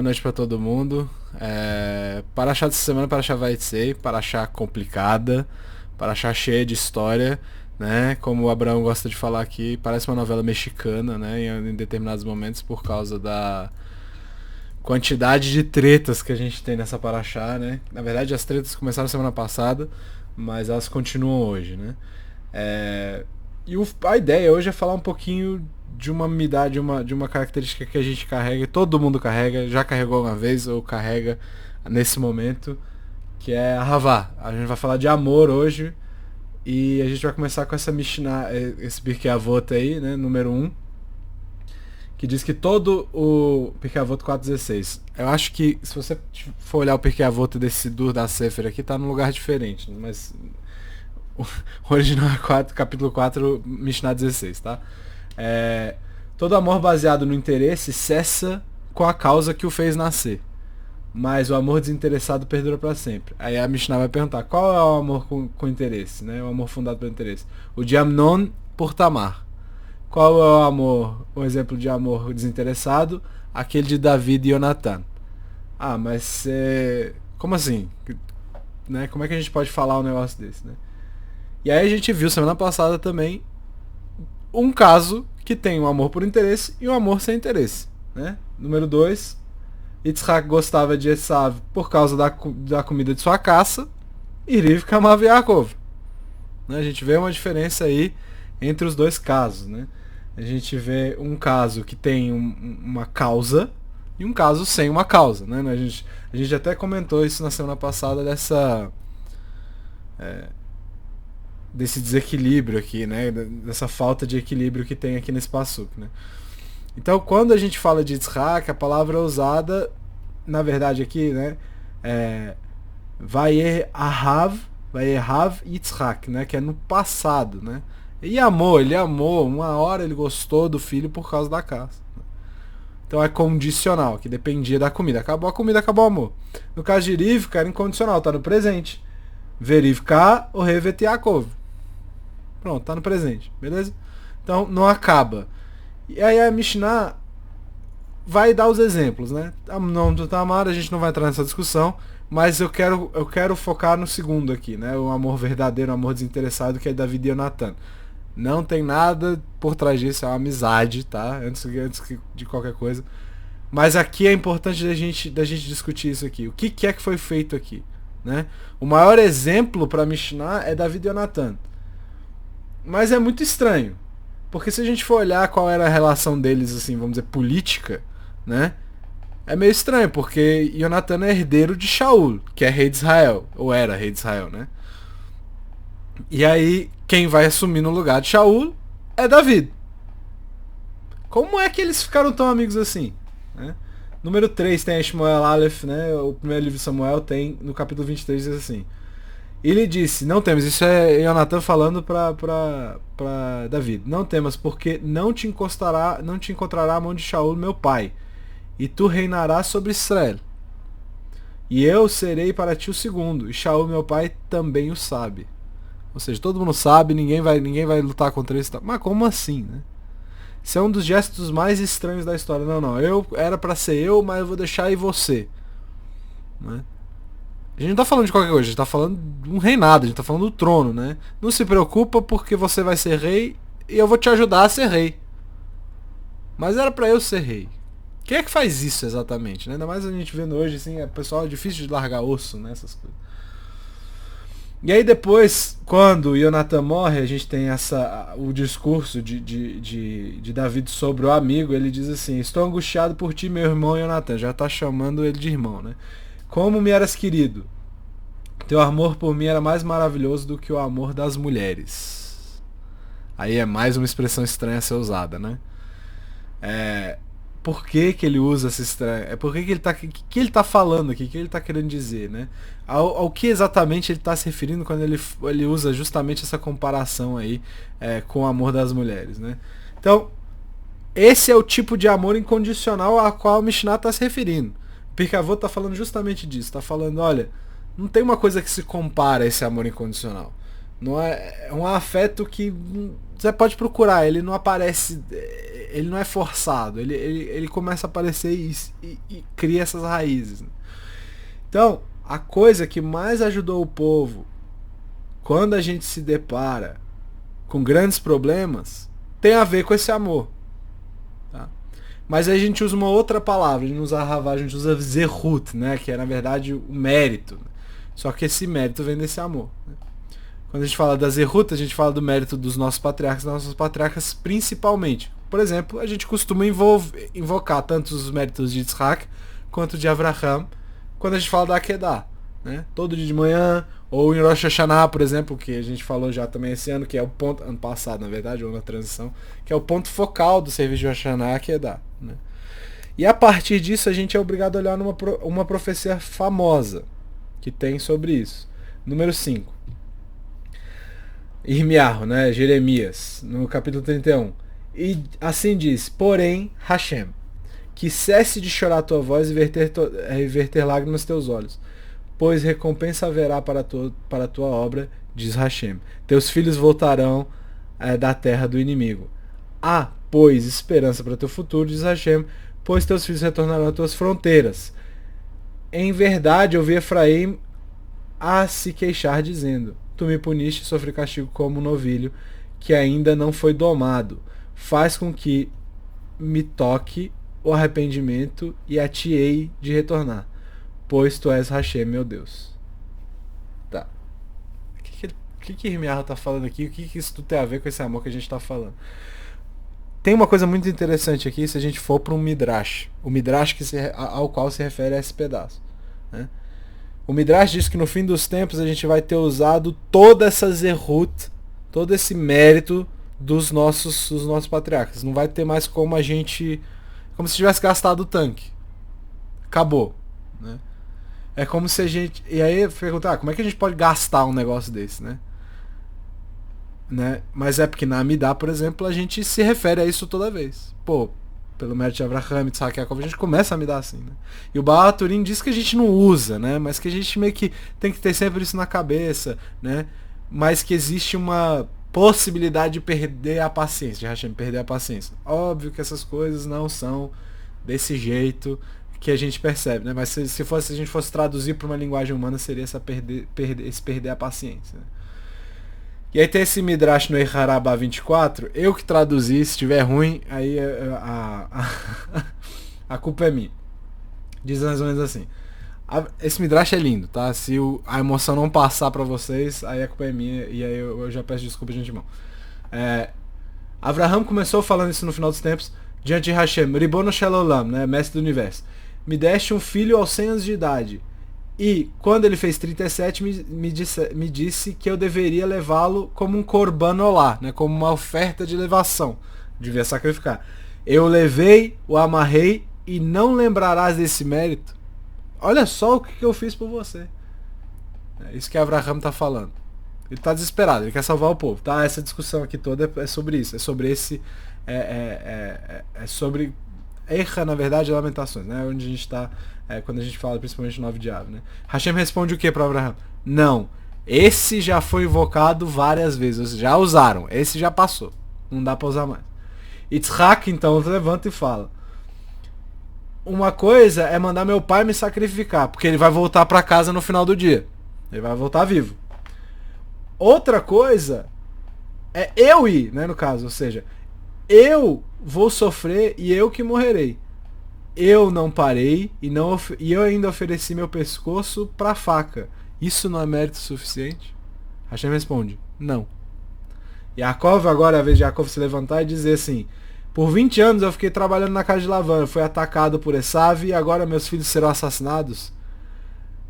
Boa noite pra todo mundo. Paraxá dessa semana, Paraxá Vaytzei, Paraxá complicada, Paraxá cheia de história, né? Como o Abraão gosta de falar aqui, parece uma novela mexicana, né? Em determinados momentos por causa da quantidade de tretas que a gente tem nessa Paraxá, né? Na verdade, as tretas começaram semana passada, mas elas continuam hoje, né? A ideia hoje é falar um pouquinho de uma midá, de uma característica que a gente carrega, todo mundo carrega, já carregou uma vez ou carrega nesse momento, que é a Havá. A gente vai falar de amor hoje e a gente vai começar com essa Mishnah, esse Pirkei Avot aí, né, número 1, que diz que todo o Pirkei Avot 4.16. Eu acho que se você for olhar o Pirkei Avot desse Dur da Sefer aqui, tá num lugar diferente, mas o original é 4, capítulo 4, Mishnah 16, tá? Todo amor baseado no interesse cessa com a causa que o fez nascer, mas o amor desinteressado perdura para sempre. Aí a Mishnah vai perguntar, qual é o amor com interesse, né? O amor fundado pelo interesse. O de Amnon por Tamar. Qual é o amor, o exemplo de amor desinteressado? Aquele de David e Jonathan. Ah, mas como assim? Né? Como é que a gente pode falar um negócio desse, né? E aí a gente viu semana passada também um caso que tem um amor por interesse e um amor sem interesse, né? Número 2, Yitzhak gostava de Esav por causa da comida de sua caça e Rivka amava Yaakov. Né? A gente vê uma diferença aí entre os dois casos, né? A gente vê um caso que tem uma causa e um caso sem uma causa, né? A gente até comentou isso na semana passada desse desequilíbrio aqui, né? Dessa falta de equilíbrio que tem aqui nesse passuco, né? Então, quando a gente fala de Yitzhak, a palavra usada, na verdade aqui, né? Vayehav Yitzhak, né? Que é no passado, né? E ele amou, uma hora ele gostou do filho por causa da caça. Então é condicional, que dependia da comida. Acabou a comida, acabou o amor. No caso de Rivka, era incondicional, tá no presente. Verivka o Revet Yaakov. Pronto, tá no presente, beleza? Então não acaba. E aí a Mishnah vai dar os exemplos, né? O nome do Tamar, a gente não vai entrar nessa discussão, mas eu quero focar no segundo aqui, né? O amor verdadeiro, o amor desinteressado, que é David e Jonathan. Não tem nada por trás disso, é uma amizade, tá? Antes de qualquer coisa. Mas aqui é importante da gente discutir isso aqui. O que é que foi feito aqui, né? O maior exemplo para Mishnah é David e Jonathan. Mas é muito estranho. Porque se a gente for olhar qual era a relação deles, assim, vamos dizer, política, né? É meio estranho, porque Jonathan é herdeiro de Shaul, que é rei de Israel. Ou era rei de Israel, né? E aí, quem vai assumir no lugar de Shaul é David. Como é que eles ficaram tão amigos assim? Né? Número 3 tem a Shmuel Aleph, né? O primeiro livro de Samuel tem, no capítulo 23, diz assim. Ele disse, não temas, isso é Jonathan falando para David. Não temas, porque não te encontrará a mão de Shaul, meu pai, e tu reinarás sobre Israel. E eu serei para ti o segundo, e Shaul, meu pai, também o sabe. Ou seja, todo mundo sabe, ninguém vai lutar contra isso. Mas como assim, né? Isso é um dos gestos mais estranhos da história. Não, eu era para ser eu, mas eu vou deixar aí você. Né? A gente não tá falando de qualquer coisa, a gente tá falando de um reinado, a gente tá falando do trono, né? Não se preocupa porque você vai ser rei e eu vou te ajudar a ser rei. Mas era para eu ser rei. Quem é que faz isso exatamente? Né? Ainda mais a gente vendo hoje, assim, pessoal, é difícil de largar osso, né? Essas coisas. E aí depois, quando Jonathan morre, a gente tem o discurso de David sobre o amigo. Ele diz assim, estou angustiado por ti, meu irmão Jonathan. Já tá chamando ele de irmão, né? Como me eras querido. Teu amor por mim era mais maravilhoso do que o amor das mulheres. Aí é mais uma expressão estranha a ser usada, né? Por que ele usa essa estranha? Por que ele tá falando aqui? O que ele tá querendo dizer, né? Ao que exatamente ele está se referindo quando ele usa justamente essa comparação aí com o amor das mulheres, né? Então, esse é o tipo de amor incondicional a qual o Mishnah está se referindo. O Pirkei Avot está falando justamente disso. Está falando, olha, não tem uma coisa que se compara a esse amor incondicional. Não é um afeto que você pode procurar, ele não aparece, ele não é forçado, ele começa a aparecer e cria essas raízes. Então, a coisa que mais ajudou o povo quando a gente se depara com grandes problemas tem a ver com esse amor. Tá? Mas aí a gente usa uma outra palavra, a gente não usa Ahavá, a gente usa Zehut, né? Que é na verdade o mérito. Só que esse mérito vem desse amor. Né? Quando a gente fala da Zehut, a gente fala do mérito dos nossos patriarcas, das nossas patriarcas principalmente. Por exemplo, a gente costuma invocar tanto os méritos de Yitzhak quanto de Avraham quando a gente fala da Akedah. Né? Todo dia de manhã, ou em Rosh Hashanah, por exemplo, que a gente falou já também esse ano, que é o ponto, ano passado na verdade, ou na transição, que é o ponto focal do serviço de Rosh Hashanah, Akedah. Né? E a partir disso a gente é obrigado a olhar uma profecia famosa que tem sobre isso. Número 5. Irmiarro, né? Jeremias, no capítulo 31. E assim diz, porém, Hashem, que cesse de chorar a tua voz e verter lágrimas teus olhos, pois recompensa haverá para a tua obra, diz Hashem. Teus filhos voltarão da terra do inimigo. Há, pois, esperança para teu futuro, diz Hashem, pois teus filhos retornarão às tuas fronteiras. Em verdade, ouvi Efraim a se queixar, dizendo, tu me puniste e sofri castigo como um novilho, que ainda não foi domado. Faz com que me toque o arrependimento e a ti hei de retornar, pois tu és Hashem, meu Deus. Tá. O que Irmiarro tá falando aqui? O que isso tudo tem a ver com esse amor que a gente tá falando? Tem uma coisa muito interessante aqui, se a gente for para um Midrash. O Midrash ao qual se refere a esse pedaço. Né? O Midrash diz que no fim dos tempos a gente vai ter usado toda essa zerut, todo esse mérito dos nossos patriarcas. Não vai ter mais como a gente... Como se tivesse gastado o tanque. Acabou. Né? É como se a gente... E aí perguntar, como é que a gente pode gastar um negócio desse, né? Mas é porque na Amidá, por exemplo, a gente se refere a isso toda vez. Pô, pelo mérito de Avraham, Yitzhak e Yaakov, a gente começa a Amidá assim, né? E o Baal HaTurim diz que a gente não usa, né? Mas que a gente meio que tem que ter sempre isso na cabeça, né? Mas que existe uma possibilidade de perder a paciência, de Hashem perder a paciência. Óbvio que essas coisas não são desse jeito que a gente percebe, né? Mas se a gente fosse traduzir para uma linguagem humana, seria esse perder a paciência, né? E aí tem esse Midrash no Eiharabá 24, eu que traduzi, se estiver ruim, aí a culpa é minha. Diz mais ou menos assim. Esse Midrash é lindo, tá? Se a emoção não passar pra vocês, aí a culpa é minha, e aí eu já peço desculpa de antemão. Avraham começou falando isso no final dos tempos, diante de Hashem, Ribono Shel Olam, né? Mestre do universo. Me deste um filho aos 100 anos de idade. E, quando ele fez 37, me disse que eu deveria levá-lo como um korban olá, né, como uma oferta de elevação. Devia sacrificar. Eu levei, o amarrei, e não lembrarás desse mérito. Olha só o que eu fiz por você. É isso que Avraham está falando. Ele está desesperado, ele quer salvar o povo. Tá? Essa discussão aqui toda é sobre isso. É sobre esse... É sobre... Erra, na verdade, Lamentações, né? Onde a gente está... quando a gente fala principalmente do 9 de Av, né? Hashem responde o que para Avraham? Não. Esse já foi invocado várias vezes. Já usaram. Esse já passou. Não dá para usar mais. Yitzhak, então, levanta e fala. Uma coisa é mandar meu pai me sacrificar, porque ele vai voltar para casa no final do dia. Ele vai voltar vivo. Outra coisa é eu ir, né, no caso. Ou seja, eu vou sofrer e eu que morrerei. Eu não parei e eu ainda ofereci meu pescoço para a faca. Isso não é mérito suficiente? Hashem responde, não. Yaakov, agora é a vez de Yaakov se levantar e dizer assim, por 20 anos eu fiquei trabalhando na casa de Lavan, fui atacado por Esav e agora meus filhos serão assassinados?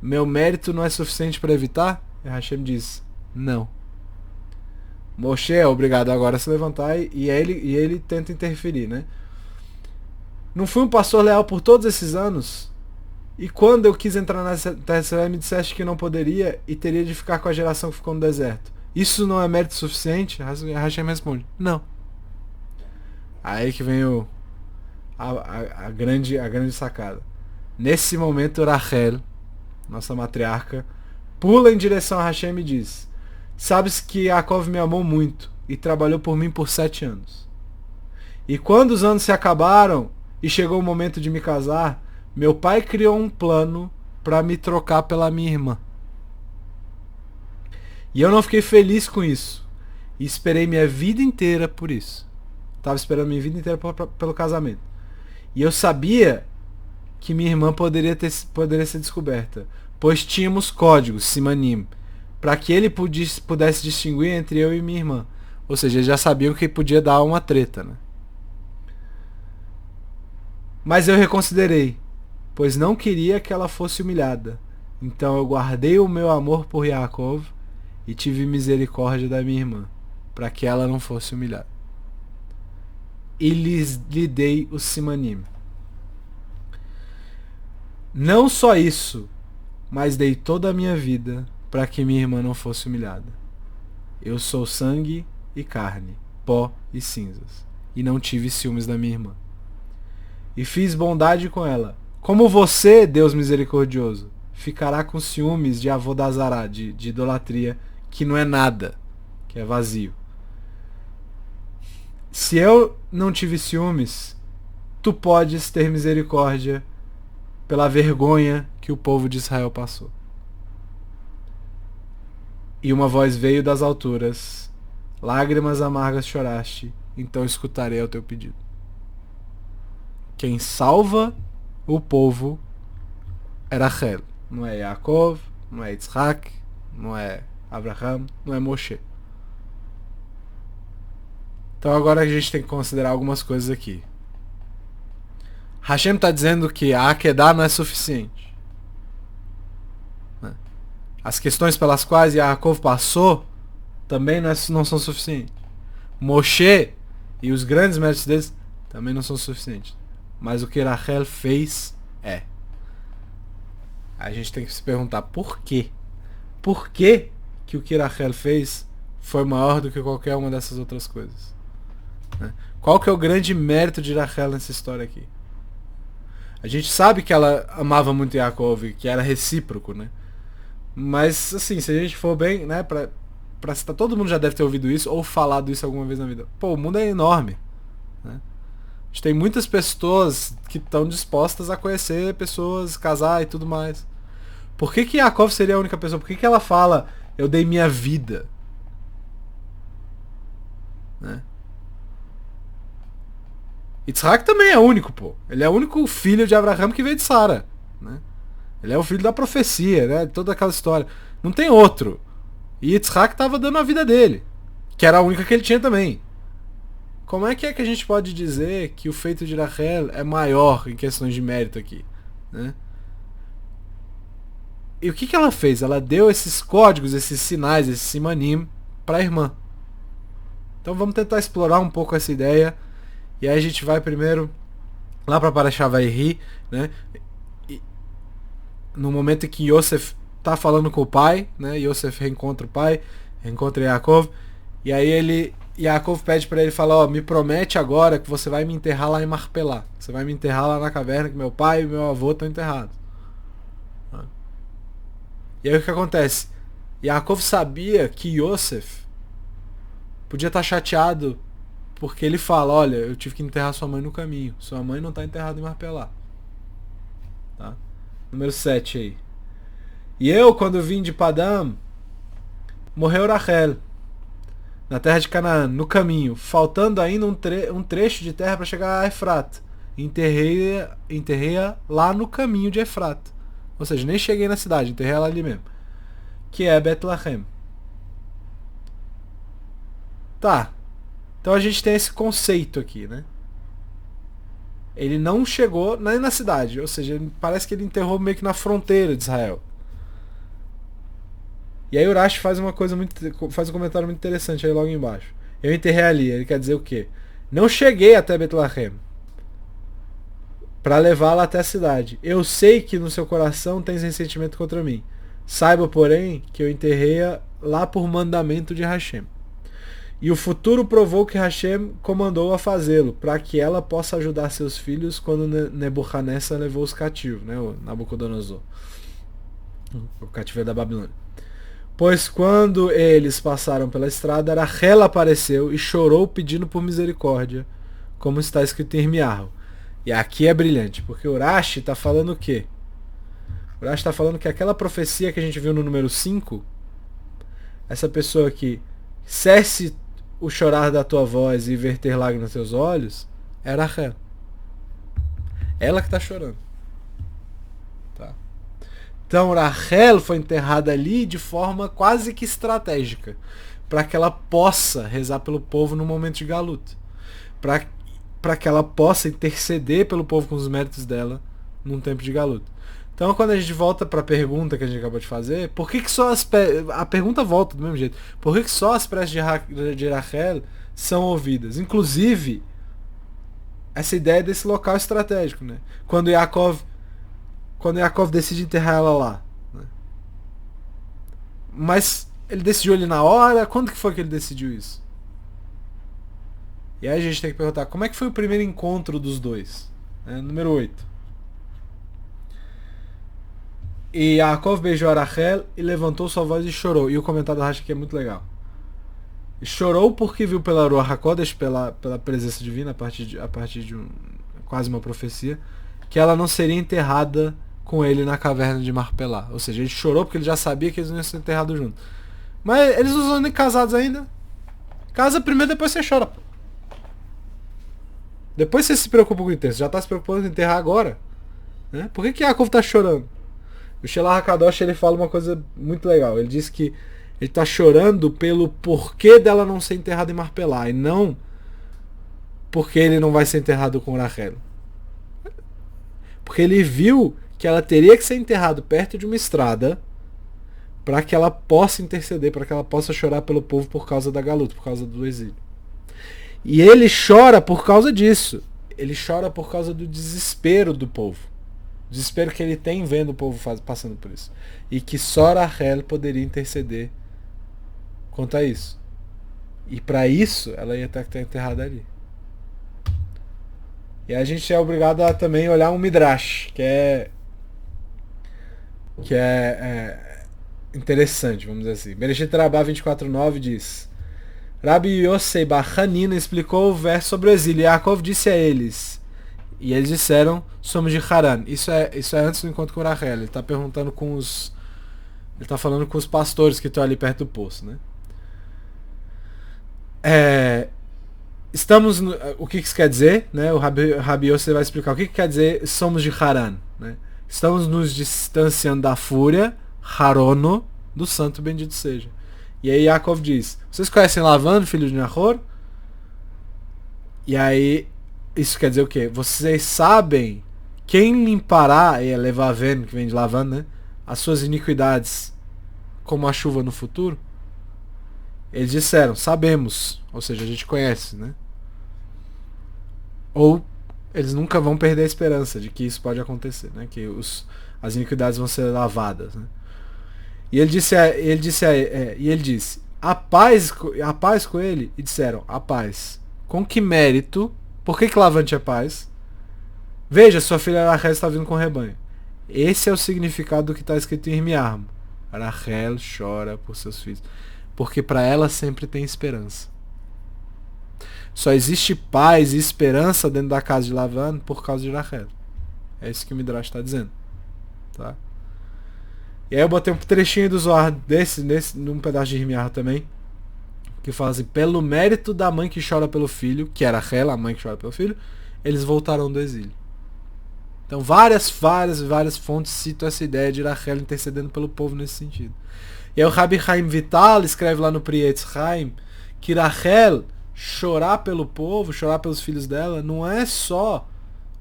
Meu mérito não é suficiente para evitar? E Hashem diz, não. Moshe é obrigado agora a se levantar e ele tenta interferir, né? Não fui um pastor leal por todos esses anos? E quando eu quis entrar nessa terra, me disseste que não poderia e teria de ficar com a geração que ficou no deserto. Isso não é mérito suficiente? Hashem responde, não. Aí que vem a grande sacada. Nesse momento, Rachel, nossa matriarca, pula em direção a Hashem e diz, sabes que Yaakov me amou muito e trabalhou por mim por 7 anos. E quando os anos se acabaram e chegou o momento de me casar, meu pai criou um plano para me trocar pela minha irmã. E eu não fiquei feliz com isso. E esperei minha vida inteira por isso. Tava esperando minha vida inteira pelo casamento. E eu sabia que minha irmã poderia ser descoberta, pois tínhamos códigos, simanim, para que ele pudesse distinguir entre eu e minha irmã. Ou seja, eles já sabiam que podia dar uma treta, né? Mas eu reconsiderei, pois não queria que ela fosse humilhada. Então eu guardei o meu amor por Yaakov e tive misericórdia da minha irmã, para que ela não fosse humilhada. E lhe dei o simanim. Não só isso, mas dei toda a minha vida para que minha irmã não fosse humilhada. Eu sou sangue e carne, pó e cinzas, e não tive ciúmes da minha irmã. E fiz bondade com ela. Como você, Deus misericordioso, ficará com ciúmes de avodazará, de idolatria, que não é nada, que é vazio. Se eu não tive ciúmes, tu podes ter misericórdia pela vergonha que o povo de Israel passou. E uma voz veio das alturas, lágrimas amargas choraste, então escutarei ao teu pedido. Quem salva o povo é Rachel. Não é Yaakov, não é Yitzhak, não é Abraham, não é Moshe. Então agora a gente tem que considerar algumas coisas aqui. Hashem está dizendo que a Akedah não é suficiente. As questões pelas quais Yaakov passou também não são suficientes. Moshe e os grandes méritos deles também não são suficientes. Mas o que Rachel fez é. A gente tem que se perguntar por quê? Por que o que Rachel fez foi maior do que qualquer uma dessas outras coisas? Qual que é o grande mérito de Rachel nessa história aqui? A gente sabe que ela amava muito Yaakov, que era recíproco, né? Mas, assim, se a gente for bem, né, pra citar, todo mundo já deve ter ouvido isso ou falado isso alguma vez na vida. Pô, o mundo é enorme, né? A gente tem muitas pessoas que estão dispostas a conhecer pessoas, casar e tudo mais. Por que Yaakov seria a única pessoa? Por que ela fala, eu dei minha vida? Né? Yitzhak também é único, pô. Ele é o único filho de Abraham que veio de Sara, né? Ele é o filho da profecia, né? Toda aquela história. Não tem outro. E Yitzhak estava dando a vida dele, que era a única que ele tinha também. Como é que a gente pode dizer que o feito de Rachel é maior em questões de mérito aqui, né? E o que ela fez? Ela deu esses códigos, esses sinais, esse simanim para a irmã. Então vamos tentar explorar um pouco essa ideia. E aí a gente vai primeiro lá para Parashá Vayhi, né? E no momento em que Yosef tá falando com o pai, né? Yosef reencontra o pai, reencontra Yaakov, e aí Yaakov pede para ele, fala, me promete agora que você vai me enterrar lá em Marpelá. Você vai me enterrar lá na caverna que meu pai e meu avô estão enterrados. E aí o que acontece? Yaakov sabia que Yosef podia estar chateado porque ele fala, olha, eu tive que enterrar sua mãe no caminho. Sua mãe não está enterrada em Marpelá. Tá? Número 7 aí. E eu, quando vim de Padam, morreu Rachel, na terra de Canaã, no caminho, faltando ainda um trecho de terra para chegar a Efrata. Enterrei-a lá no caminho de Efrata. Ou seja, nem cheguei na cidade, enterrei ela ali mesmo. Que é Betlehem. Tá. Então a gente tem esse conceito aqui, né? Ele não chegou nem na cidade. Ou seja, parece que ele enterrou meio que na fronteira de Israel. E aí Urash faz um comentário muito interessante aí logo embaixo. Eu enterrei ali. Ele quer dizer o quê? Não cheguei até Betlehem para levá-la até a cidade. Eu sei que no seu coração tens ressentimento contra mim. Saiba, porém, que eu enterrei-a lá por mandamento de Hashem. E o futuro provou que Hashem comandou a fazê-lo, para que ela possa ajudar seus filhos quando Nebuchadnezzar levou os cativos, né, o Nabucodonosor, o cativeiro da Babilônia. Pois quando eles passaram pela estrada, Rachel apareceu e chorou pedindo por misericórdia, como está escrito em Irmiarro. E aqui é brilhante, porque o Rashi está falando o quê? O Rashi está falando que aquela profecia que a gente viu no número 5, essa pessoa que cesse o chorar da tua voz e verter lágrimas nos teus olhos, é Rachel. Ela que está chorando. Tá? Então Rachel foi enterrada ali de forma quase que estratégica, para que ela possa rezar pelo povo no momento de galuta, para que ela possa interceder pelo povo com os méritos dela num tempo de galuta. Então quando a gente volta para a pergunta que a gente acabou de fazer, por que só a pergunta volta do mesmo jeito? Por que só as preces de Rachel são ouvidas? Inclusive essa ideia desse local estratégico, né? Quando Yaakov decide enterrar ela lá, né? Mas ele decidiu ali na hora. Quando que foi que ele decidiu isso? E aí a gente tem que perguntar, como é que foi o primeiro encontro dos dois? Número 8. E Yaakov beijou a Rachel e levantou sua voz e chorou. E o comentário do Rashi aqui é muito legal. E chorou porque viu pela Ruach HaKodesh, pela presença divina, a partir de quase uma profecia, que ela não seria enterrada com ele na caverna de Marpelá. Ou seja, ele chorou porque ele já sabia que eles não iam ser enterrados juntos. Mas eles não são nem casados ainda. Casa primeiro, depois você chora. Depois você se preocupa com o enterro. Você já está se preocupando com enterrar agora. Né? Por que Yaakov está chorando? O Shelah HaKadosh, ele fala uma coisa muito legal. Ele diz que ele está chorando pelo porquê dela não ser enterrada em Marpelá, e não porque ele não vai ser enterrado com Rachel. Porque ele viu que ela teria que ser enterrada perto de uma estrada para que ela possa interceder, para que ela possa chorar pelo povo por causa da galuta, por causa do exílio. E ele chora por causa disso. Ele chora por causa do desespero do povo. O desespero que ele tem vendo o povo passando por isso. E que só Rachel poderia interceder quanto a isso. E para isso, ela ia ter que estar enterrada ali. E a gente é obrigado a também olhar um Midrash, que é interessante, vamos dizer assim. Bereshit Rabbah 24:9 diz: Rabi Yosei Bar Hanina explicou o verso sobre o exílio. Yaakov disse a eles, e eles disseram, somos de Haran. Isso é antes do encontro com Rachel. Ele está perguntando com os... Ele está falando com os pastores que estão ali perto do poço, né? Estamos no, o que isso quer dizer, né? O Rabi Yosef vai explicar o que quer dizer somos de Haran, né? Estamos nos distanciando da fúria, Harono, do santo bendito seja. E aí Yaakov diz, vocês conhecem Lavan, filho de Nahor? E aí isso quer dizer o quê? Vocês sabem quem limpará, e é Levaven, que vem de Lavan, né? As suas iniquidades como a chuva no futuro? Eles disseram, sabemos, ou seja, a gente conhece, né? Ou eles nunca vão perder a esperança de que isso pode acontecer, né? Que as iniquidades vão ser lavadas, né? E ele disse, a paz com ele, e disseram, a paz. Com que mérito? Por que Lavan tinha paz? Veja, sua filha Rachel está vindo com o rebanho. Esse é o significado do que está escrito em Irmiarmo. Rachel chora por seus filhos. Porque para ela sempre tem esperança. Só existe paz e esperança dentro da casa de Lavan por causa de Rachel. É isso que o Midrash está dizendo. Tá? E aí eu botei um trechinho do Zohar num pedaço de Irmiarro também, que fala assim, pelo mérito da mãe que chora pelo filho, que era Rachel, a mãe que chora pelo filho, eles voltaram do exílio. Então várias fontes citam essa ideia de Rachel intercedendo pelo povo nesse sentido. E aí o Rabbi Chaim Vital escreve lá no Pri Etz Chaim que Rachel chorar pelo povo, chorar pelos filhos dela, não é só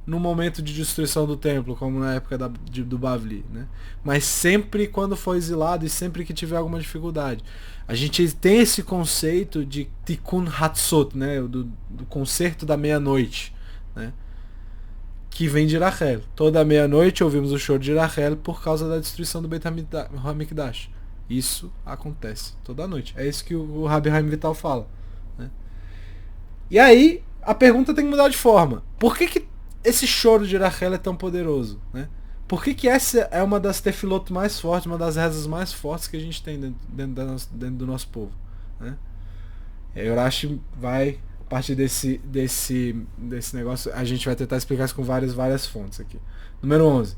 no momento de destruição do templo, como na época do Bavli, né? Mas sempre quando for exilado e sempre que tiver alguma dificuldade. A gente tem esse conceito de Tikkun Hatzot, né? Do concerto da meia-noite, né? Que vem de Rachel. Toda meia-noite ouvimos o choro de Rachel por causa da destruição do Beit HaMikdash. Isso acontece toda noite. É isso que o Rabbi Chaim Vital fala, né? E aí, a pergunta tem que mudar de forma. Por que esse choro de Rachel é tão poderoso, né? Por que essa é uma das tefilot mais fortes, uma das rezas mais fortes que a gente tem dentro do nosso povo, né? E aí Urashi vai, a partir desse negócio, a gente vai tentar explicar isso com várias fontes aqui. Número 11.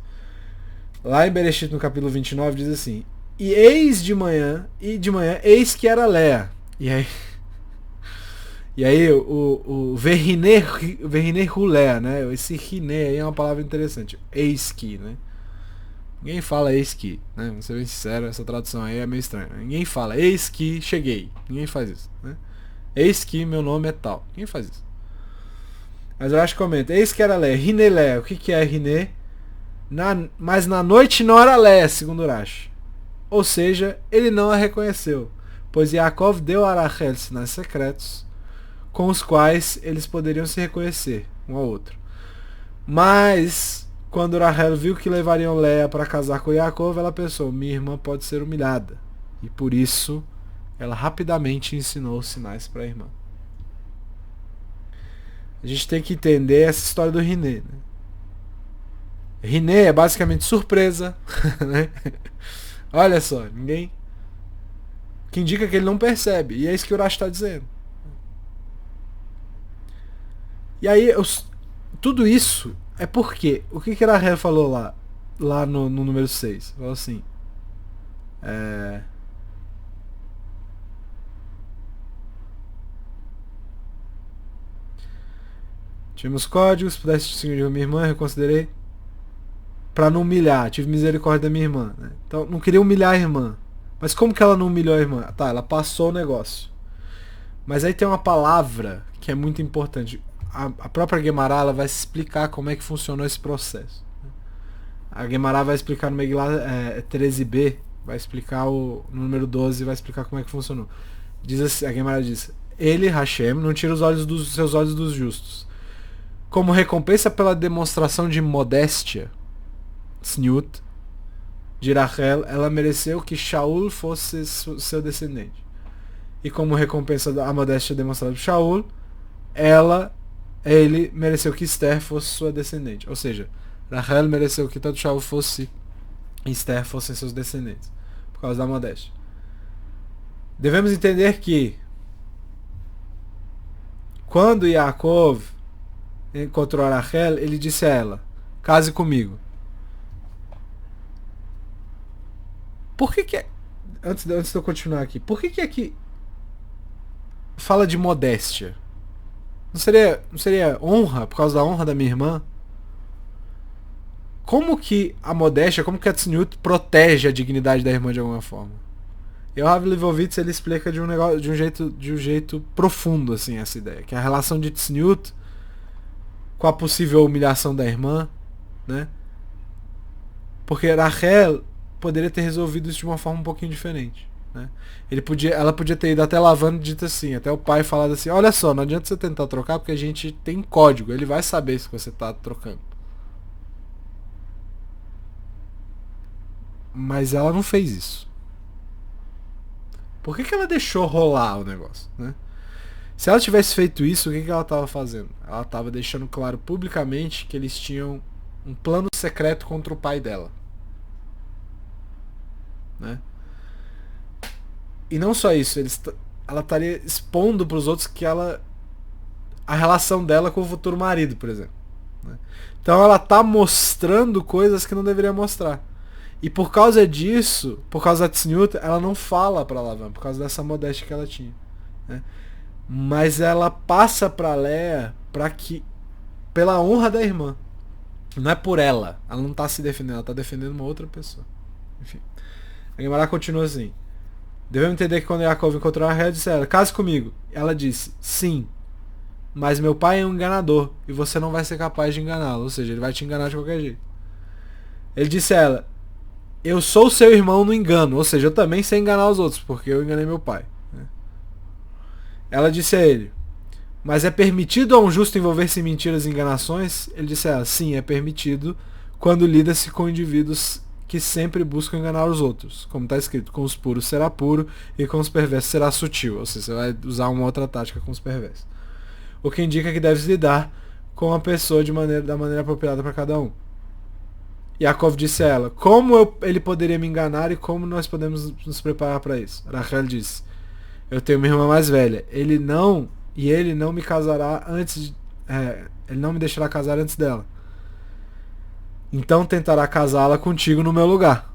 Lá em Bereshit, no capítulo 29, diz assim: e de manhã, eis que era Léa. E aí o Verrine Hulé, né? Esse Rine aí é uma palavra interessante. Eis que, né? Ninguém fala eis que, né? Vamos ser bem sincero, essa tradução aí é meio estranha. Ninguém fala eis que cheguei. Ninguém faz isso, né? Eis que meu nome é tal. Ninguém faz isso. Mas eu acho que comenta: eis que era Lé. Rine Lé. O que é Rine? Mas na noite não era Lé, segundo Urashi. Ou seja, ele não a reconheceu, pois Yaakov deu a Rachel sinais secretos com os quais eles poderiam se reconhecer um ao outro. Mas quando Rachel viu que levariam Leia para casar com Yaakov, ela pensou: minha irmã pode ser humilhada. E por isso ela rapidamente ensinou os sinais para a irmã. A gente tem que entender essa história do Riné, né? Riné é basicamente surpresa, né? Olha só, ninguém... que indica que ele não percebe. E é isso que o Urashi está dizendo. E aí, tudo isso é porque... o que a Rachel falou lá no número 6? Falou assim... tivemos códigos, pudesse distinguir minha irmã, reconsiderei. Pra não humilhar, tive misericórdia da minha irmã, né? Então, não queria humilhar a irmã. Mas como que ela não humilhou a irmã? Tá, ela passou o negócio. Mas aí tem uma palavra que é muito importante. A própria Guemará, ela vai explicar como é que funcionou esse processo. A Guemará vai explicar no Megillah 13b, vai explicar no número 12, vai explicar como é que funcionou. Diz assim, a Guemará diz: ele, Hashem, não tira seus olhos dos justos. Como recompensa pela demonstração de modéstia, Tzniut, de Rachel, ela mereceu que Shaul fosse seu descendente. E como recompensa da modéstia demonstrada por Shaul, ele mereceu que Esther fosse sua descendente. Ou seja, Rachel mereceu que tanto Shaul fosse e Esther fossem seus descendentes, por causa da modéstia. Devemos entender que quando Yaakov encontrou a Rachel, ele disse a ela: case comigo. Por que antes de eu continuar aqui, por que aqui fala de modéstia? Não seria honra, por causa da honra da minha irmã? Como que a modéstia, como que a Tzniut protege a dignidade da irmã de alguma forma? E o Rav Leibovitz, ele explica de um jeito profundo assim essa ideia, que é a relação de Tzniut com a possível humilhação da irmã, né? Porque Rachel poderia ter resolvido isso de uma forma um pouquinho diferente, né? Ela podia ter ido até Lavando e dito assim, até o pai falado assim: olha só, não adianta você tentar trocar porque a gente tem código, ele vai saber se você está trocando. Mas ela não fez isso. Por que ela deixou rolar o negócio, né? Se ela tivesse feito isso, o que ela estava fazendo? Ela estava deixando claro publicamente que eles tinham um plano secreto contra o pai dela, né? E não só isso, ela estaria expondo para os outros que a relação dela com o futuro marido, por exemplo, né? Então ela tá mostrando coisas que não deveria mostrar. E por causa disso, por causa da Tzniut, ela não fala para Lavan, por causa dessa modéstia que ela tinha, né? Mas ela passa para Léa pela honra da irmã. Não é por ela. Ela não tá se defendendo, ela tá defendendo uma outra pessoa. Enfim. A Guemará continua assim: devemos entender que quando Yaakov encontrou a Rachel, disse a ela: case comigo. Ela disse: sim, mas meu pai é um enganador e você não vai ser capaz de enganá-lo. Ou seja, ele vai te enganar de qualquer jeito. Ele disse a ela: eu sou seu irmão no engano. Ou seja, eu também sei enganar os outros, porque eu enganei meu pai. Ela disse a ele: mas é permitido a um justo envolver-se em mentiras e enganações? Ele disse a ela: sim, é permitido quando lida-se com indivíduos que sempre buscam enganar os outros. Como está escrito: com os puros será puro e com os perversos será sutil. Ou seja, você vai usar uma outra tática com os perversos. O que indica que deve lidar com a pessoa da maneira apropriada para cada um. Yaakov disse a ela, como ele poderia me enganar e como nós podemos nos preparar para isso? Rachel disse, eu tenho uma irmã mais velha, ele não me casará antes, ele não me deixará casar antes dela. Então tentará casá-la contigo no meu lugar.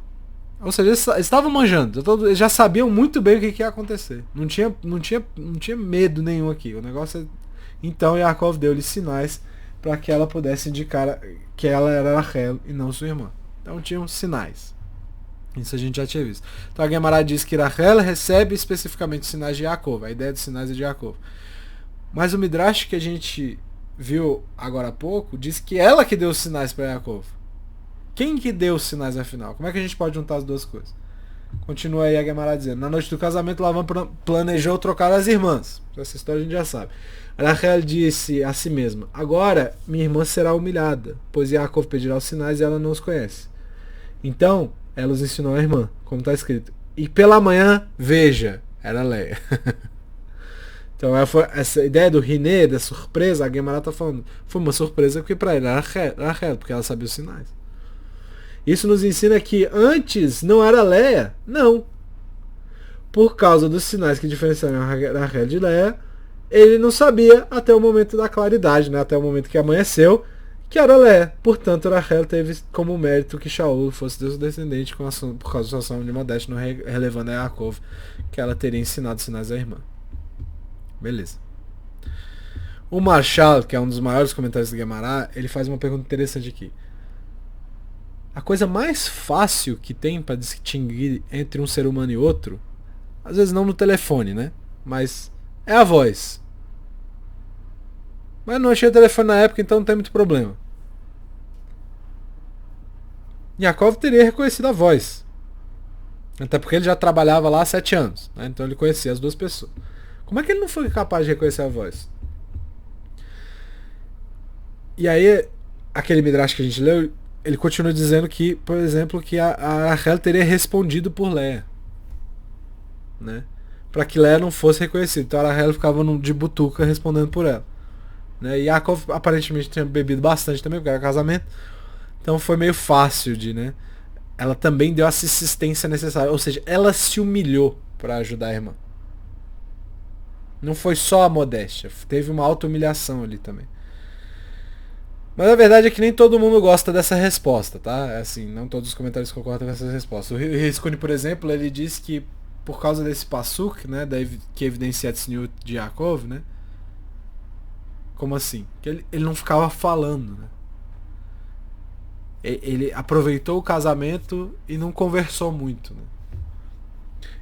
Ou seja, eles estavam manjando, eles já sabiam muito bem o que ia acontecer. Não tinha medo nenhum aqui. O negócio é... Então Yaakov deu-lhe sinais para que ela pudesse indicar que ela era Rachel e não sua irmã. Então tinham sinais. Isso a gente já tinha visto. Então a Gemara diz que Rachel recebe especificamente os sinais de Yaakov. A ideia dos sinais é de Yaakov. Mas o Midrash que a gente viu agora há pouco diz que ela que deu os sinais para Yaakov. Quem que deu os sinais afinal? Como é que a gente pode juntar as duas coisas? Continua aí a Gemara dizendo. Na noite do casamento, Lavan planejou trocar as irmãs. Essa história a gente já sabe. Rachel disse a si mesma, agora minha irmã será humilhada, pois Yaakov pedirá os sinais e ela não os conhece. Então, ela os ensinou à irmã, como está escrito. E pela manhã, veja, era Leia. Então, essa ideia do Riné, da surpresa, a Gemara está falando, foi uma surpresa porque para ela era Rachel, porque ela sabia os sinais. Isso nos ensina que antes não era Leia, não. Por causa dos sinais que diferenciaram Rachel de Leia, ele não sabia até o momento da claridade, né? Até o momento que amanheceu, que era Leia. Portanto, Rachel teve como mérito que Shaul fosse seu descendente por causa da situação de modéstia, não relevando a Yaakov, que ela teria ensinado sinais à irmã. Beleza. O Marshall, que é um dos maiores comentários do Gemara, ele faz uma pergunta interessante aqui. A coisa mais fácil que tem para distinguir entre um ser humano e outro, às vezes não no telefone, né? Mas é a voz. Mas não achei o telefone na época, então não tem muito problema. Yaakov teria reconhecido a voz. Até porque ele já trabalhava lá há 7 anos, né? Então ele conhecia as duas pessoas. Como é que ele não foi capaz de reconhecer a voz? E aí, aquele Midrash que a gente leu, ele continua dizendo que, por exemplo, que a Rachel teria respondido por Leia, né? Para que Leia não fosse reconhecida. Então a Rachel ficava de butuca respondendo por ela, né? E Yaakov aparentemente tinha bebido bastante também, porque era casamento. Então foi meio fácil de, né? Ela também deu a assistência necessária. Ou seja, ela se humilhou para ajudar a irmã. Não foi só a modéstia. Teve uma auto-humilhação ali também. Mas a verdade é que nem todo mundo gosta dessa resposta, tá? Assim, não todos os comentários concordam com essa resposta. O Riscone, por exemplo, ele diz que por causa desse Passuk, né, que evidencia a Tzniut de Yaakov, né? Como assim? Que ele não ficava falando, né? Ele aproveitou o casamento e não conversou muito, né?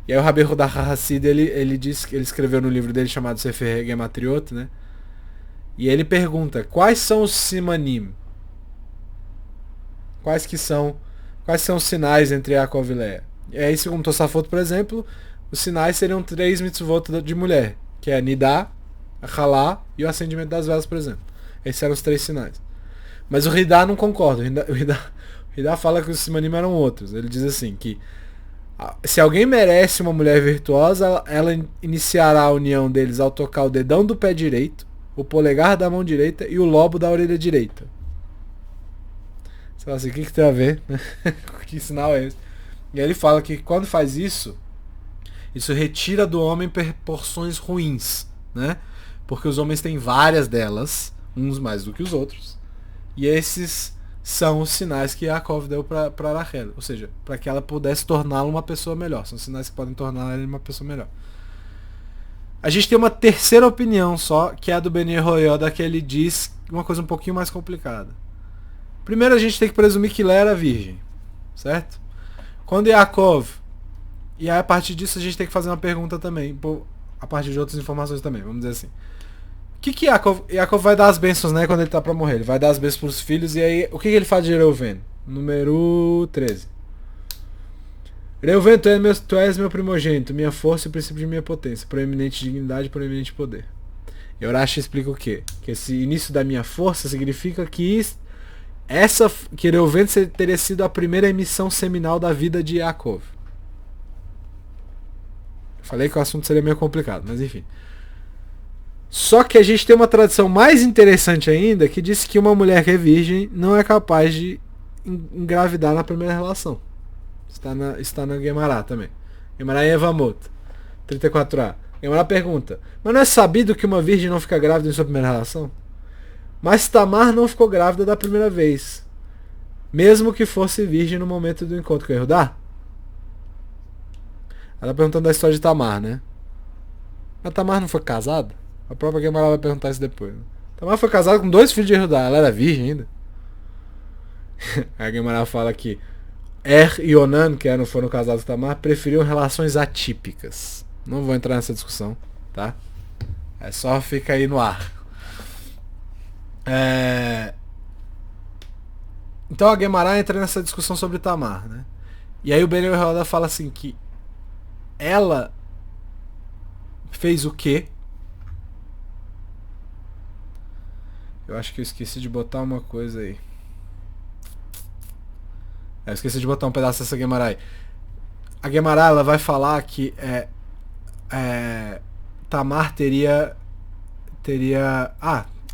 E aí o Rabbi Yehuda Hassid, ele diz que ele escreveu no livro dele chamado Sefer Gematriot, né? E ele pergunta, quais são os simanim? Quais são os sinais entre Yaakov e Leia? E aí, segundo Tosafot, por exemplo, os sinais seriam 3 mitzvot de mulher, que é Nidá, a Halá e o acendimento das velas, por exemplo. Esses eram os 3 sinais. Mas o Ridá não concorda. O Ridá fala que os simanim eram outros. Ele diz assim, que se alguém merece uma mulher virtuosa, ela iniciará a união deles ao tocar o dedão do pé direito, o polegar da mão direita e o lobo da orelha direita. Você fala assim, o que tem a ver? Que sinal é esse? E aí ele fala que quando faz isso retira do homem proporções ruins, né? Porque os homens têm várias delas, uns mais do que os outros. E esses são os sinais que Yaakov deu para Rachel. Ou seja, para que ela pudesse torná-la uma pessoa melhor. São sinais que podem tornar ela uma pessoa melhor. A gente tem uma terceira opinião só, que é a do Ben Yehoiada, que ele diz uma coisa um pouquinho mais complicada. Primeiro a gente tem que presumir que Leia era virgem, certo? Quando Yaakov, e aí a partir disso a gente tem que fazer uma pergunta também, a partir de outras informações também, vamos dizer assim. O que Yaakov vai dar as bênçãos, né, quando ele tá para morrer? Ele vai dar as bênçãos pros filhos, e aí o que ele faz de Reuven? Número 13. Reuven, tu és meu primogênito, minha força e o princípio de minha potência, proeminente dignidade e proeminente poder. E Urashi explica o quê? Que esse início da minha força significa que Reuven teria sido a primeira emissão seminal da vida de Yaakov. Eu falei que o assunto seria meio complicado, mas enfim. Só que a gente tem uma tradição mais interessante ainda, que diz que uma mulher que é virgem não é capaz de engravidar na primeira relação. Está na Guemará também. Guemará em Evamot, 34a. Guemará pergunta: mas não é sabido que uma virgem não fica grávida em sua primeira relação? Mas Tamar não ficou grávida da primeira vez, mesmo que fosse virgem no momento do encontro com Yehudá? Ela tá perguntando da história de Tamar, né? Mas Tamar não foi casada? A própria Guemará vai perguntar isso depois. Né? Tamar foi casada com 2 filhos de Yehudá. Ela era virgem ainda. A Guemará fala que e Onan, que foram casados com Tamar, preferiam relações atípicas. Não vou entrar nessa discussão, tá? É só fica aí no ar. Então a Guemará entra nessa discussão sobre Tamar, né? E aí o Ben Yehoyada fala assim que ela fez o quê? Eu acho que eu esqueci de botar uma coisa aí. Eu esqueci de botar um pedaço dessa Guemará aí. A Guemará, ela vai falar que Tamar teria...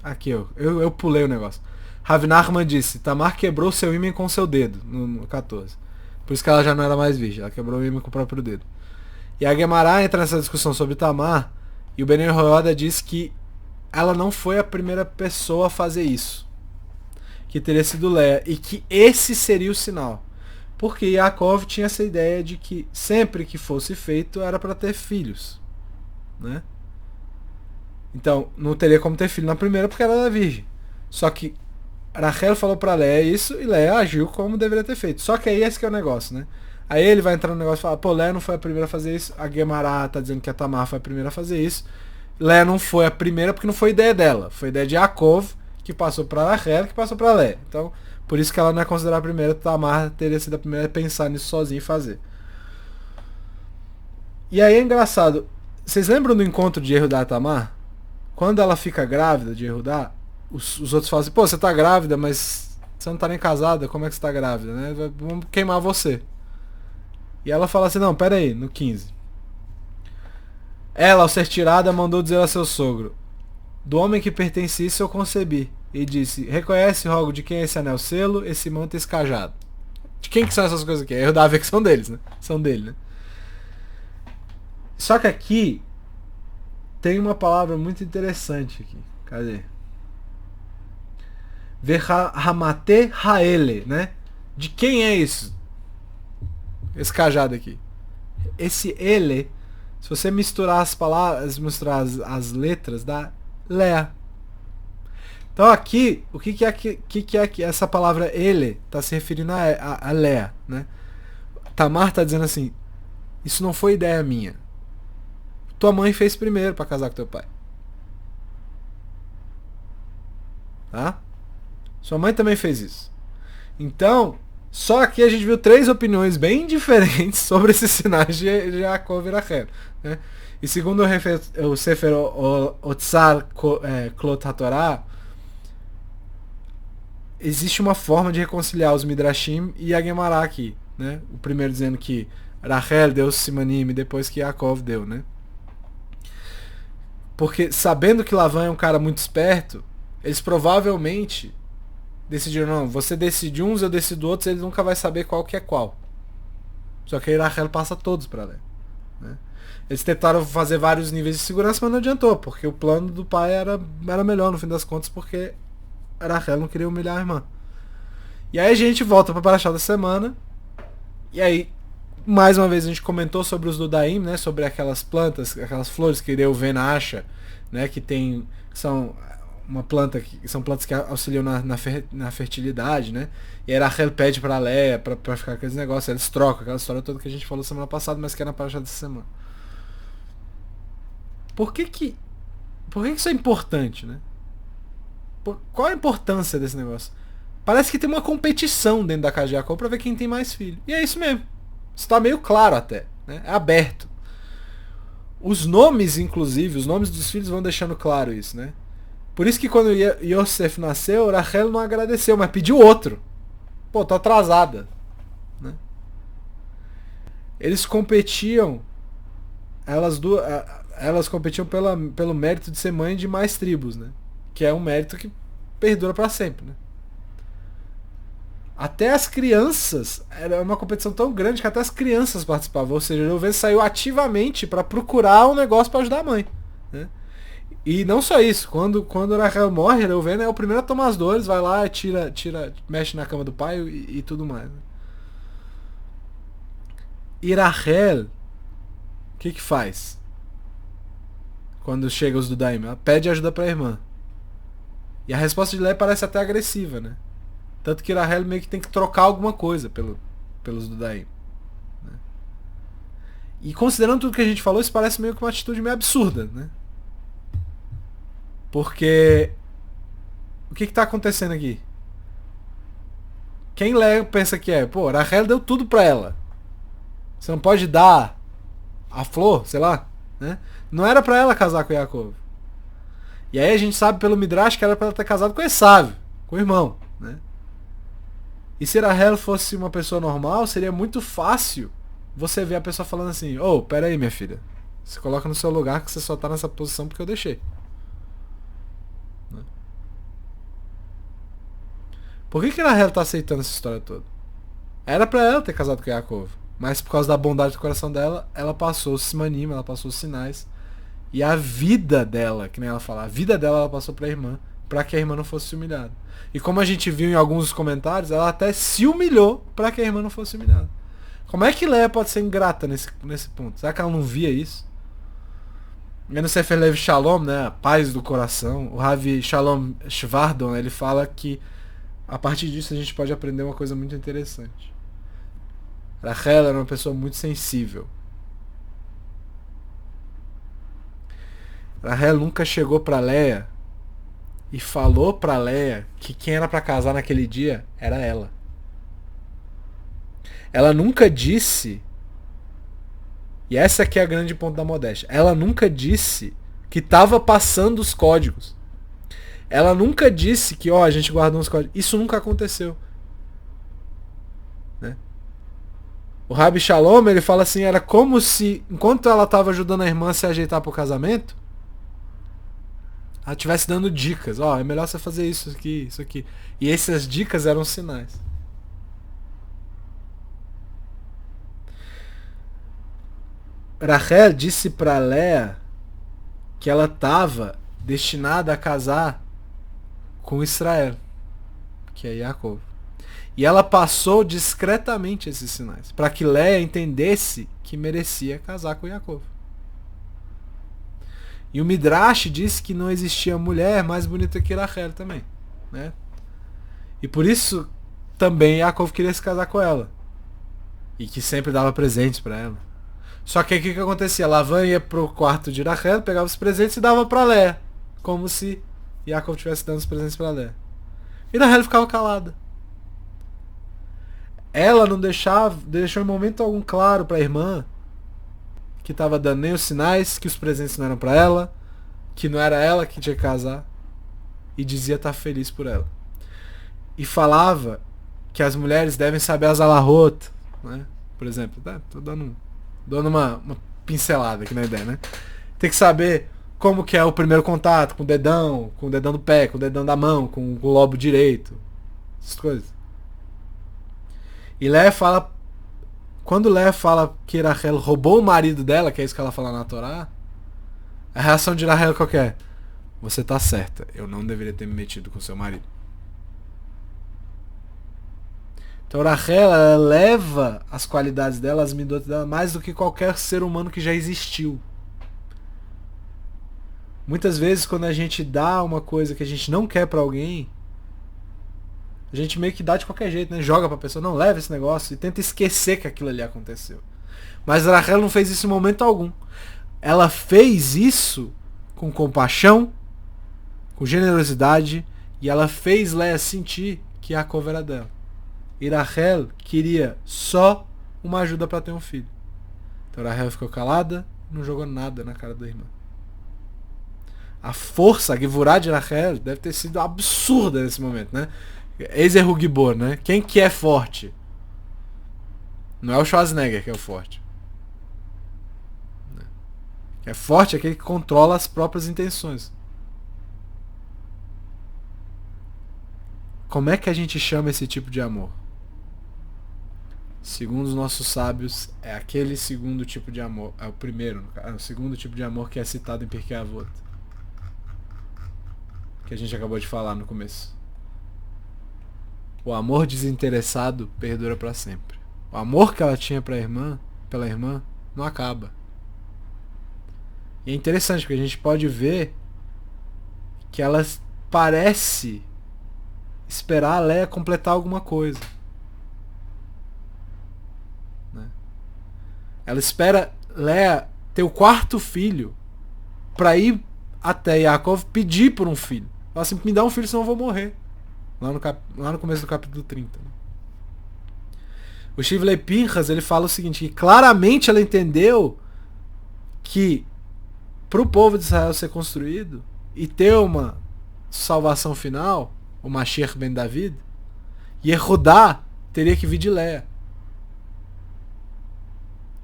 aqui eu pulei o negócio. Rav Nachman disse: Tamar quebrou seu ímã com seu dedo, no 14. Por isso que ela já não era mais virgem, ela quebrou o ímã com o próprio dedo. E a Guemará entra nessa discussão sobre Tamar, e o Ben Yehoyada diz que ela não foi a primeira pessoa a fazer isso. Que teria sido Leia, e que esse seria o sinal. Porque Yaakov tinha essa ideia de que sempre que fosse feito era para ter filhos, né? Então, não teria como ter filho na primeira porque ela era virgem. Só que Rachel falou pra Leia isso e Leia agiu como deveria ter feito. Só que aí esse que é o negócio, né? Aí ele vai entrar no negócio e falar: pô, Leia não foi a primeira a fazer isso. A Guemará tá dizendo que a Tamar foi a primeira a fazer isso. Leia não foi a primeira porque não foi ideia dela. Foi ideia de Yaakov, que passou pra Rachel, que passou pra Leia. Então, por isso que ela não é considerada a primeira. Tamar teria sido a primeira a pensar nisso sozinha e fazer. E aí é engraçado. Vocês lembram do encontro de Yehudá e Tamar? Quando ela fica grávida de Yehudá, os outros falam assim: pô, você tá grávida, mas você não tá nem casada, como é que você tá grávida, né? Vamos queimar você. E ela fala assim: não, pera aí, no 15. Ela, ao ser tirada, mandou dizer a seu sogro: do homem que pertence isso eu concebi. E disse: reconhece, rogo, de quem é esse anel selo, esse manto e esse cajado. De quem que são essas coisas aqui? É Yehudá, que são deles, né? São dele, né? Só que aqui tem uma palavra muito interessante aqui. Cadê? Verhamate Haele, né? De quem é isso? Esse cajado aqui. Esse ele, se você misturar as palavras, misturar as letras, dá Lea. Então aqui, o que é que essa palavra ele está se referindo a Lea, né? Tamar está dizendo assim: isso não foi ideia minha. Tua mãe fez primeiro para casar com teu pai. Tá? Sua mãe também fez isso. Então, só aqui a gente viu 3 opiniões bem diferentes sobre esses sinais de Yaakov e Rachel, né? E segundo o Sefer Otzar Klot HaTorah, existe uma forma de reconciliar os Midrashim e a Guemará aqui, né? O primeiro dizendo que Rachel deu Simanim e depois que Yaakov deu, né? Porque sabendo que Lavan é um cara muito esperto, eles provavelmente decidiram: não, você decide uns, eu decido outros, ele nunca vai saber qual que é qual. Só que aí Rachel passa todos pra Léa, né? Eles tentaram fazer vários níveis de segurança, mas não adiantou, porque o plano do pai era melhor no fim das contas, porque Rachel não queria humilhar a irmã. E aí a gente volta pra Parashá da semana, e aí mais uma vez a gente comentou sobre os Dudaim, né, sobre aquelas plantas, aquelas flores que Reuven acha, né, que são uma planta que são plantas que auxiliam na fertilidade, né? E aí Rachel pede pra Léa pra ficar com aqueles negócios, eles trocam aquela história toda que a gente falou semana passada, mas que é na Parashá dessa semana. Por que isso é importante, né? Qual a importância desse negócio? Parece que tem uma competição dentro da casa de Jacó pra ver quem tem mais filho. E é isso mesmo. Isso tá meio claro até, né? É aberto. Os nomes, inclusive, os nomes dos filhos vão deixando claro isso, né? Por isso que quando Yosef nasceu, Rachel não agradeceu, mas pediu outro. Pô, tô atrasada, né? Eles competiam, elas competiam pelo mérito de ser mãe de mais tribos, né? Que é um mérito que perdura para sempre, né? Até as crianças, era uma competição tão grande que até as crianças participavam. Ou seja, Reuven saiu ativamente para procurar um negócio para ajudar a mãe. Né? E não só isso, quando Rachel morre, Reuven é o primeiro a tomar as dores, vai lá, mexe na cama do pai e tudo mais. Né? E Rachel, o que faz? Quando chega os Dudaim, ela pede ajuda pra irmã. E a resposta de Lé parece até agressiva, né? Tanto que Rachel meio que tem que trocar alguma coisa pelos Dudaim. Né? E considerando tudo que a gente falou, isso parece meio que uma atitude meio absurda, né? Porque o que tá acontecendo aqui? Quem Lé pensa que é? Pô, Rachel deu tudo pra ela. Você não pode dar a flor, sei lá, né? Não era pra ela casar com Yaakov. E aí a gente sabe pelo Midrash que era pra ela ter casado com Esav, com o irmão, né? E se Rachel fosse uma pessoa normal, seria muito fácil você ver a pessoa falando assim: ô, pera aí, minha filha. Se coloca no seu lugar que você só tá nessa posição porque eu deixei. Né? Por que Rachel tá aceitando essa história toda? Era pra ela ter casado com Yaakov. Mas por causa da bondade do coração dela, ela passou os simanim, ela passou os sinais. E a vida dela, que nem ela fala, a vida dela ela passou pra irmã, pra que a irmã não fosse humilhada. E como a gente viu em alguns dos comentários, ela até se humilhou pra que a irmã não fosse humilhada. Como é que Leia pode ser ingrata nesse ponto? Será que ela não via isso? E no Sefer Lev Shalom, né, a paz do coração, o Ravi Shalom Shvardon, ele fala que a partir disso a gente pode aprender uma coisa muito interessante. Rachel era uma pessoa muito sensível. Rachel nunca chegou pra Leia e falou pra Leia que quem era pra casar naquele dia era ela. Ela nunca disse, e essa aqui é a grande ponto da modéstia, ela nunca disse que tava passando os códigos. Ela nunca disse que, ó, a gente guardou uns códigos. Isso nunca aconteceu. Né? O Rabi Shalom, ele fala assim, era como se, enquanto ela tava ajudando a irmã a se ajeitar pro casamento, ela estivesse dando dicas. Ó, é melhor você fazer isso aqui, isso aqui. E essas dicas eram sinais. Rachel disse para Leia que ela estava destinada a casar com Israel, que é Yaakov. E ela passou discretamente esses sinais, para que Leia entendesse que merecia casar com Yaakov. E o Midrash disse que não existia mulher mais bonita que Rachel também, né? E por isso também Yaakov queria se casar com ela. E que sempre dava presentes para ela. Só que aí o que acontecia? Lavan ia pro quarto de Rachel, pegava os presentes e dava pra Leia. Como se Yaakov estivesse dando os presentes pra Leia. E Rachel ficava calada. Ela não deixou em momento algum claro pra irmã que tava dando nem os sinais, que os presentes não eram pra ela, que não era ela que tinha que casar. E dizia estar feliz por ela. E falava que as mulheres devem saber as alahot, né? Por exemplo, tô dando uma pincelada aqui na ideia, né? Tem que saber como que é o primeiro contato com o dedão do pé, com o dedão da mão, com o lobo direito. Essas coisas. E Leia fala... Quando Leia fala que Rachel roubou o marido dela, que é isso que ela fala na Torá, a reação de Rachel qual que é? Você tá certa, eu não deveria ter me metido com seu marido. Então Rachel, ela leva as qualidades dela, as midotas dela, mais do que qualquer ser humano que já existiu. Muitas vezes quando a gente dá uma coisa que a gente não quer pra alguém, a gente meio que dá de qualquer jeito, né? Joga pra pessoa, não, leva esse negócio e tenta esquecer que aquilo ali aconteceu. Mas Rachel não fez isso em momento algum. Ela fez isso com compaixão, com generosidade, e ela fez Leia sentir que Yaakov era dela. E Rachel queria só uma ajuda para ter um filho. Então Rachel ficou calada, não jogou nada na cara da irmã. A força, a gevurá de Rachel deve ter sido absurda nesse momento, né? Ezer Hugibor, né? Quem que é forte? Não é o Schwarzenegger que é o forte. É forte aquele que controla as próprias intenções. Como é que a gente chama esse tipo de amor? segundo os nossos sábios, é aquele segundo tipo de amor. É o primeiro, é o segundo tipo de amor que é citado em Pirkei Avot, que a gente acabou de falar no começo. O amor desinteressado perdura para sempre. O amor que ela tinha pela irmã, não acaba. E é interessante porque a gente pode ver que ela parece esperar a Leia completar alguma coisa. Né? Ela espera Leia ter o quarto filho para ir até Yaakov pedir por um filho. Ela assim, me dá um filho senão eu vou morrer. Lá no começo do capítulo 30. Né? O Shivlei Pinchas, ele fala o seguinte, que claramente ela entendeu que para o povo de Israel ser construído e ter uma salvação final, o Mashiach ben David, Yehudá teria que vir de Leia.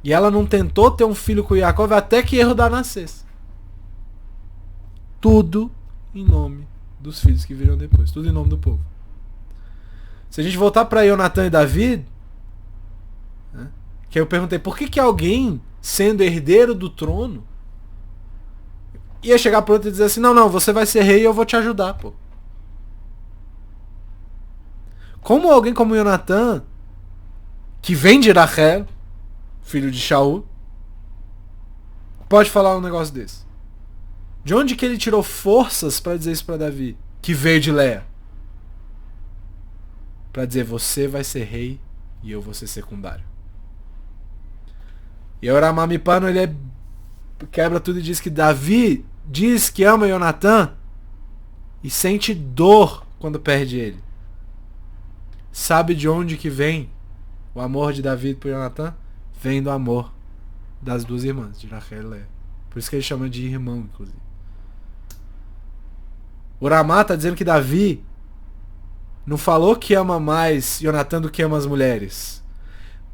E ela não tentou ter um filho com Yaakov até que Yehudá nascesse. Tudo em nome dos filhos que viram depois. Tudo em nome do povo. Se a gente voltar para Yonatan e David, né, que eu perguntei por que alguém, sendo herdeiro do trono, ia chegar pro outro e dizer assim, não, você vai ser rei e eu vou te ajudar, pô. Como alguém como Yonatan, que vem de Rachel, filho de Shaul, pode falar um negócio desse? De onde que ele tirou forças para dizer isso para Davi, que veio de Leia? Para dizer, você vai ser rei e eu vou ser secundário. E o Ramamipano, ele quebra tudo e diz que Davi diz que ama Yonatan e sente dor quando perde ele. Sabe de onde que vem o amor de Davi por Yonatan? Vem do amor das duas irmãs, de Rachel e Leia. Por isso que ele chama de irmão, inclusive. O Ramá está dizendo que Davi não falou que ama mais Yonatan do que ama as mulheres,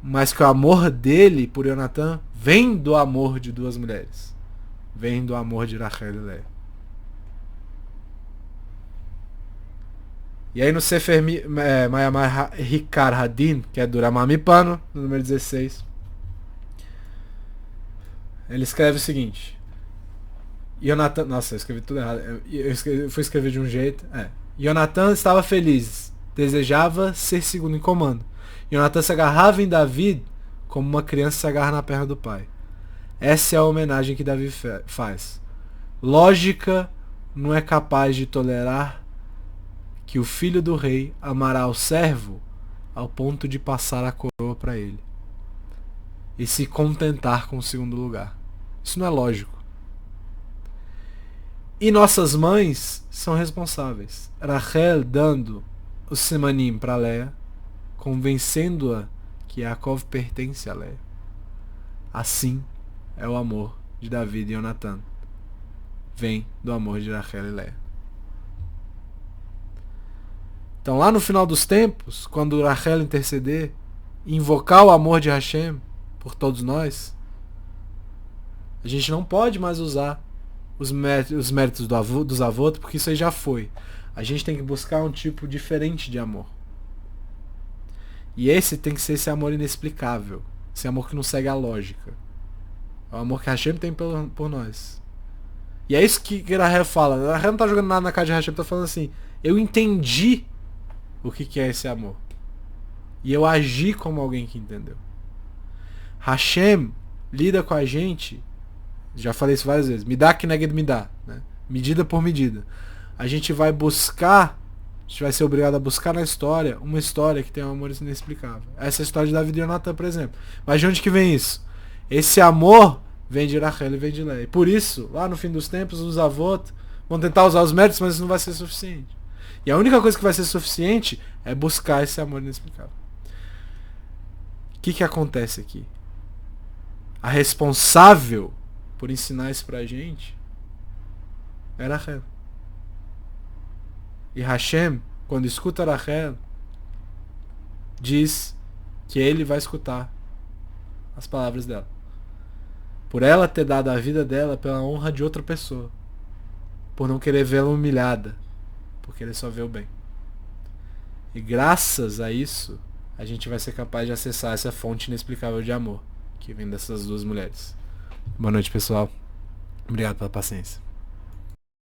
mas que o amor dele por Yonatan vem do amor de duas mulheres. Vem do amor de Rachel e Leia. E aí no Sefer Mayamar Hikar Hadin, que é do Ramamipano, no número 16, ele escreve o seguinte. Yonatan, nossa, eu escrevi tudo errado. Eu fui escrever de um jeito. Yonatan estava feliz, desejava ser segundo em comando. Yonatan se agarrava em David como uma criança se agarra na perna do pai. Essa é a homenagem que Davi faz. Lógica não é capaz de tolerar que o filho do rei amará o servo ao ponto de passar a coroa para ele e se contentar com o segundo lugar. Isso não é lógico. E nossas mães são responsáveis. Rachel dando o Simanim para Leia, convencendo-a que Yaakov pertence a Leia. Assim é o amor de David e Yonatan. Vem do amor de Rachel e Leia. Então lá no final dos tempos, quando Rachel interceder, invocar o amor de Hashem por todos nós, a gente não pode mais usar os méritos dos avós, porque isso aí já foi. A gente tem que buscar um tipo diferente de amor. E esse tem que ser esse amor inexplicável. Esse amor que não segue a lógica. É o amor que Hashem tem por nós. E é isso que Rachel fala. Rachel não tá jogando nada na cara de Hashem, tá falando assim, eu entendi o que é esse amor. E eu agi como alguém que entendeu. Hashem lida com a gente, já falei isso várias vezes, me dá que neged me dá, né? Medida por medida. A gente vai buscar, a gente vai ser obrigado a buscar na história, uma história que tem um amor inexplicável. Essa é a história de Davi e Yonatan, por exemplo. Mas de onde que vem isso? Esse amor vem de Rachel e vem de Leia. E por isso, lá no fim dos tempos, os avós vão tentar usar os méritos, mas isso não vai ser suficiente. E a única coisa que vai ser suficiente é buscar esse amor inexplicável. O que acontece aqui? A responsável por ensinar isso pra gente era Rachel. E Hashem, quando escuta Rachel, diz que ele vai escutar as palavras dela. Por ela ter dado a vida dela pela honra de outra pessoa. Por não querer vê-la humilhada. Porque ele só vê o bem. E graças a isso, a gente vai ser capaz de acessar essa fonte inexplicável de amor que vem dessas duas mulheres. Boa noite, pessoal. Obrigado pela paciência.